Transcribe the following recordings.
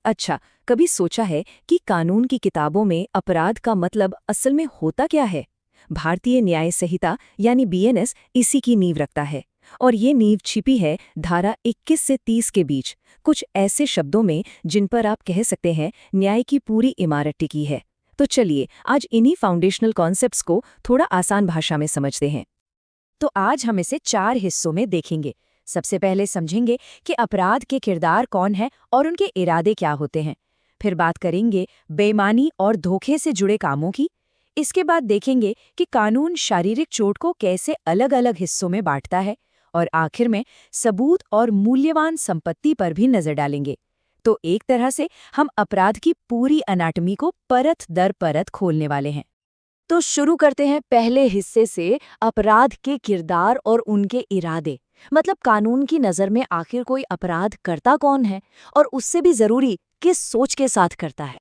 अच्छा, कभी सोचा है कि कानून की किताबों में अपराध का मतलब असल में होता क्या है? भारतीय न्याय संहिता यानी बीएनएस इसी की नींव रखता है। और ये नींव छिपी है धारा 21 से 30 के बीच, कुछ ऐसे शब्दों में जिन पर आप कह सकते हैं न्याय की पूरी इमारत टिकी है। तो चलिए आज इन्हीं फाउंडेशनल कॉन्सेप्ट्स को थोड़ा आसान भाषा में समझते हैं। तो आज हम इसे 4 हिस्सों में देखेंगे। सबसे पहले समझेंगे कि अपराध के किरदार कौन है और उनके इरादे क्या होते हैं। फिर बात करेंगे बेईमानी और धोखे से जुड़े कामों की। इसके बाद देखेंगे कि कानून शारीरिक चोट को कैसे अलग-अलग हिस्सों में बांटता है। और आखिर में सबूत और मूल्यवान संपत्ति पर भी नजर डालेंगे। तो एक तरह से हम अपराध की पूरी अनाटमी को परत दर परत खोलने वाले हैं। तो शुरू करते हैं पहले हिस्से से, अपराध के किरदार और उनके इरादे। मतलब कानून की नज़र में आखिर कोई अपराध करता कौन है और उससे भी जरूरी किस सोच के साथ करता है।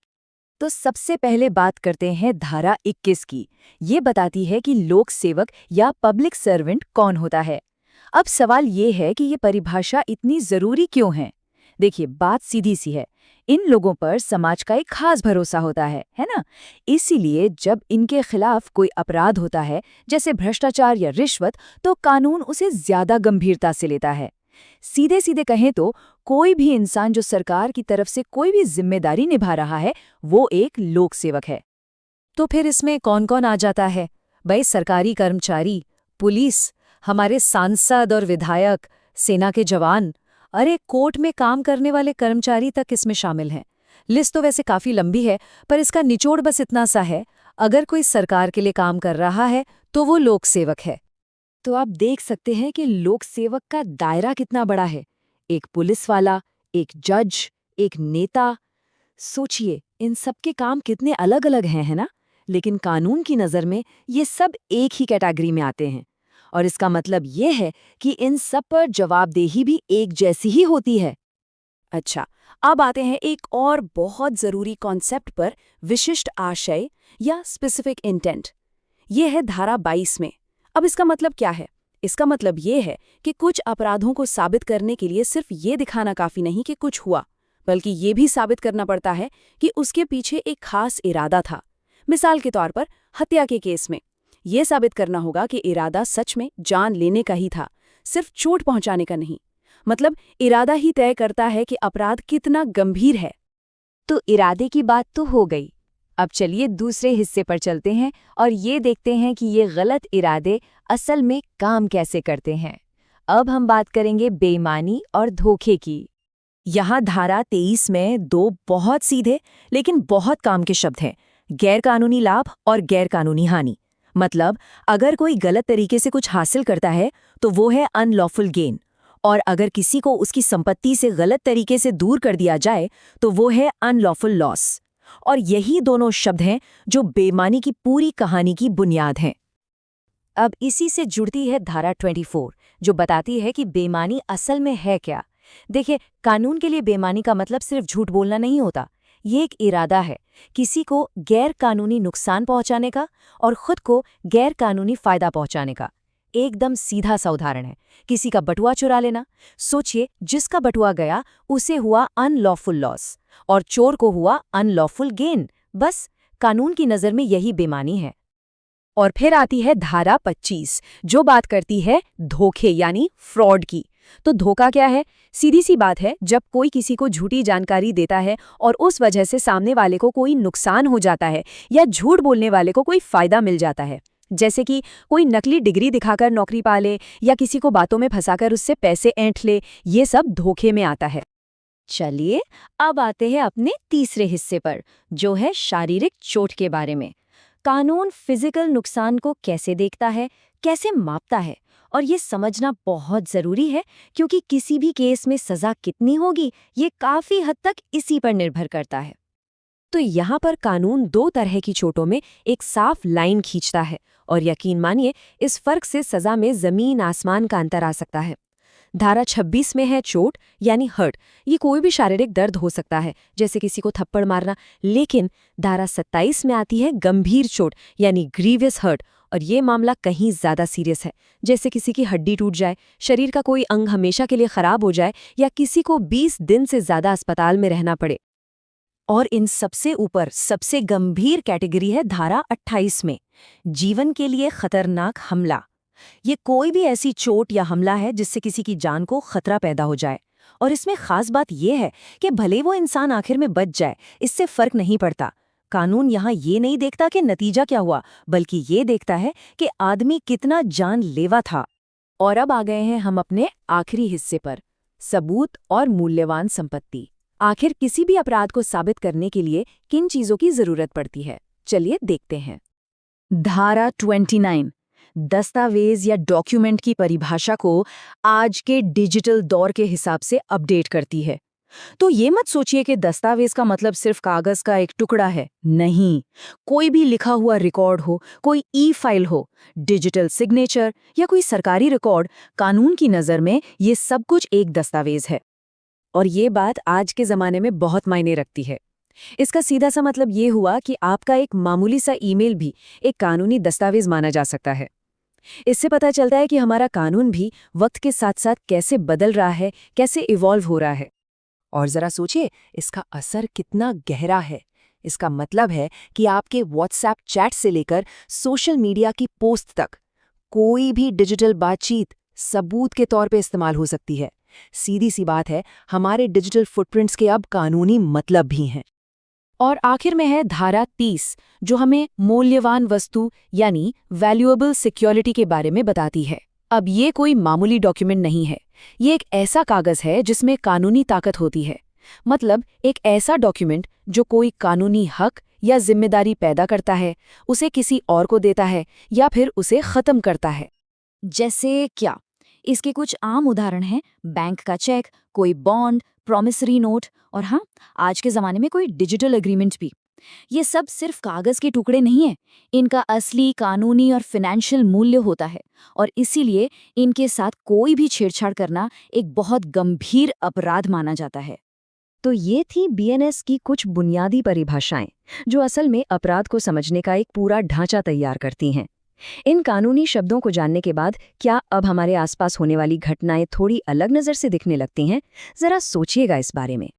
तो सबसे पहले बात करते हैं धारा 21 की। ये बताती है कि लोक सेवक या पब्लिक सर्वेंट कौन होता है। अब सवाल ये है कि ये परिभाषा इतनी जरूरी क्यों है। देखिए, बात सीधी सी है। इन लोगों पर समाज का एक खास भरोसा होता है ना। इसीलिए जब इनके खिलाफ कोई अपराध होता है, जैसे भ्रष्टाचार या रिश्वत, तो कानून उसे ज्यादा गंभीरता से लेता है। सीधे सीधे कहें तो कोई भी इंसान जो सरकार की तरफ से कोई भी जिम्मेदारी निभा रहा है, वो एक लोक सेवक है। तो फिर इसमें कौन कौन आ जाता है? भाई, सरकारी कर्मचारी, पुलिस, हमारे सांसद और विधायक, सेना के जवान, अरे कोर्ट में काम करने वाले कर्मचारी तक इसमें शामिल हैं। लिस्ट तो वैसे काफी लंबी है, पर इसका निचोड़ बस इतना सा है, अगर कोई सरकार के लिए काम कर रहा है तो वो लोक सेवक है। तो आप देख सकते हैं कि लोक सेवक का दायरा कितना बड़ा है। एक पुलिस वाला, एक जज, एक नेता। सोचिए, इन सब के काम कितने अलग अलग हैं, है ना। लेकिन कानून की नज़र में ये सब एक ही कैटेगरी में आते हैं। और इसका मतलब ये है कि इन सब पर जवाबदेही भी एक जैसी ही होती है। अच्छा, अब आते हैं एक और बहुत ज़रूरी कॉन्सेप्ट पर, विशिष्ट आशय या स्पेसिफिक इंटेंट। ये है धारा 22 में। अब इसका मतलब क्या है? इसका मतलब ये है कि कुछ अपराधों को साबित करने के लिए सिर्फ ये दिखाना काफ़ी नहीं कि कुछ हुआ, बल्कि ये भी साबित करना पड़ता है कि उसके पीछे एक खास इरादा था। मिसाल के तौर पर हत्या के केस में ये साबित करना होगा कि इरादा सच में जान लेने का ही था, सिर्फ चोट पहुंचाने का नहीं। मतलब इरादा ही तय करता है कि अपराध कितना गंभीर है। तो इरादे की बात तो हो गई। अब चलिए दूसरे हिस्से पर चलते हैं और ये देखते हैं कि ये गलत इरादे असल में काम कैसे करते हैं। अब हम बात करेंगे बेईमानी और धोखे की। यहाँ धारा 23 में दो बहुत सीधे लेकिन बहुत काम के शब्द हैं, गैरकानूनी लाभ और गैरकानूनी हानि। मतलब अगर कोई गलत तरीके से कुछ हासिल करता है तो वो है अनलॉफुल गेन, और अगर किसी को उसकी संपत्ति से गलत तरीके से दूर कर दिया जाए तो वो है अनलॉफुल लॉस। और यही दोनों शब्द हैं जो बेईमानी की पूरी कहानी की बुनियाद हैं। अब इसी से जुड़ती है धारा 24, जो बताती है कि बेईमानी असल में है क्या। देखिए, कानून के लिए बेईमानी का मतलब सिर्फ झूठ बोलना नहीं होता। ये एक इरादा है, किसी को गैर कानूनी नुकसान पहुंचाने का और खुद को गैर कानूनी फायदा पहुंचाने का। एकदम सीधा सा उदाहरण है, किसी का बटुआ चुरा लेना। सोचिए, जिसका बटुआ गया उसे हुआ अनलॉफुल लॉस और चोर को हुआ अनलॉफुल गेन। बस कानून की नज़र में यही बेईमानी है। और फिर आती है धारा 25, जो बात करती है धोखे यानी फ्रॉड की। तो धोखा क्या है? सीधी सी बात है, जब कोई किसी को झूठी जानकारी देता है और उस वजह से सामने वाले को कोई नुकसान हो जाता है या झूठ बोलने वाले को कोई फायदा मिल जाता है। जैसे कि कोई नकली डिग्री दिखाकर नौकरी पा ले या किसी को बातों में फंसाकर उससे पैसे ऐंठ ले, ये सब धोखे में आता है। चलिए अब आते हैं अपने तीसरे हिस्से पर, जो है शारीरिक चोट के बारे में। कानून फिजिकल नुकसान को कैसे देखता है, कैसे मापता है, और ये समझना बहुत ज़रूरी है, क्योंकि किसी भी केस में सज़ा कितनी होगी ये काफ़ी हद तक इसी पर निर्भर करता है। तो यहाँ पर कानून दो तरह की चोटों में एक साफ लाइन खींचता है, और यकीन मानिए इस फर्क से सज़ा में ज़मीन आसमान का अंतर आ सकता है। धारा 26 में है चोट यानी हर्ट। ये कोई भी शारीरिक दर्द हो सकता है, जैसे किसी को थप्पड़ मारना। लेकिन धारा 27 में आती है गंभीर चोट यानी ग्रीवियस हर्ट, और ये मामला कहीं ज़्यादा सीरियस है, जैसे किसी की हड्डी टूट जाए, शरीर का कोई अंग हमेशा के लिए ख़राब हो जाए या किसी को 20 दिन से ज़्यादा अस्पताल में रहना पड़े। और इन सबसे ऊपर सबसे गंभीर कैटेगरी है धारा 28 में, जीवन के लिए खतरनाक हमला। ये कोई भी ऐसी चोट या हमला है जिससे किसी की जान को खतरा पैदा हो जाए। और इसमें खास बात यह है कि भले वो इंसान आखिर में बच जाए, इससे फर्क नहीं पड़ता। कानून यहाँ ये नहीं देखता कि नतीजा क्या हुआ, बल्कि ये देखता है कि आदमी कितना जानलेवा था। और अब आ गए हैं हम अपने आखिरी हिस्से पर, सबूत और मूल्यवान संपत्ति। आखिर किसी भी अपराध को साबित करने के लिए किन चीजों की जरूरत पड़ती है, चलिए देखते हैं। धारा 29 दस्तावेज या डॉक्यूमेंट की परिभाषा को आज के डिजिटल दौर के हिसाब से अपडेट करती है। तो ये मत सोचिए कि दस्तावेज का मतलब सिर्फ कागज का एक टुकड़ा है। नहीं, कोई भी लिखा हुआ रिकॉर्ड हो, कोई ई-फाइल हो, डिजिटल सिग्नेचर या कोई सरकारी रिकॉर्ड, कानून की नज़र में ये सब कुछ एक दस्तावेज है। और ये बात आज के ज़माने में बहुत मायने रखती है। इसका सीधा सा मतलब ये हुआ कि आपका एक मामूली सा ईमेल भी एक कानूनी दस्तावेज माना जा सकता है। इससे पता चलता है कि हमारा कानून भी वक्त के साथ साथ कैसे बदल रहा है, कैसे इवॉल्व हो रहा है। और जरा सोचिए, इसका असर कितना गहरा है। इसका मतलब है कि आपके व्हाट्सएप चैट से लेकर सोशल मीडिया की पोस्ट तक कोई भी डिजिटल बातचीत सबूत के तौर पे इस्तेमाल हो सकती है। सीधी सी बात है, हमारे डिजिटल फुटप्रिंट्स के अब कानूनी मतलब भी हैं। और आखिर में है धारा 30, जो हमें मूल्यवान वस्तु यानी वैल्यूएबल सिक्योरिटी के बारे में बताती है। अब ये कोई मामूली डॉक्यूमेंट नहीं है, ये एक ऐसा कागज है जिसमें कानूनी ताकत होती है। मतलब एक ऐसा डॉक्यूमेंट जो कोई कानूनी हक या जिम्मेदारी पैदा करता है, उसे किसी और को देता है या फिर उसे खत्म करता है। जैसे क्या? इसके कुछ आम उदाहरण हैं बैंक का चेक, कोई बॉन्ड, प्रॉमिसरी नोट और हाँ, आज के ज़माने में कोई डिजिटल एग्रीमेंट भी। ये सब सिर्फ कागज़ के टुकड़े नहीं हैं, इनका असली कानूनी और फिनेंशियल मूल्य होता है और इसीलिए इनके साथ कोई भी छेड़छाड़ करना एक बहुत गंभीर अपराध माना जाता है। तो ये थी बीएनएस की कुछ बुनियादी परिभाषाएं, जो असल में अपराध को समझने का एक पूरा ढांचा तैयार करती हैं। इन कानूनी शब्दों को जानने के बाद क्या अब हमारे आसपास होने वाली घटनाएं थोड़ी अलग नज़र से दिखने लगती हैं? जरा सोचिएगा इस बारे में।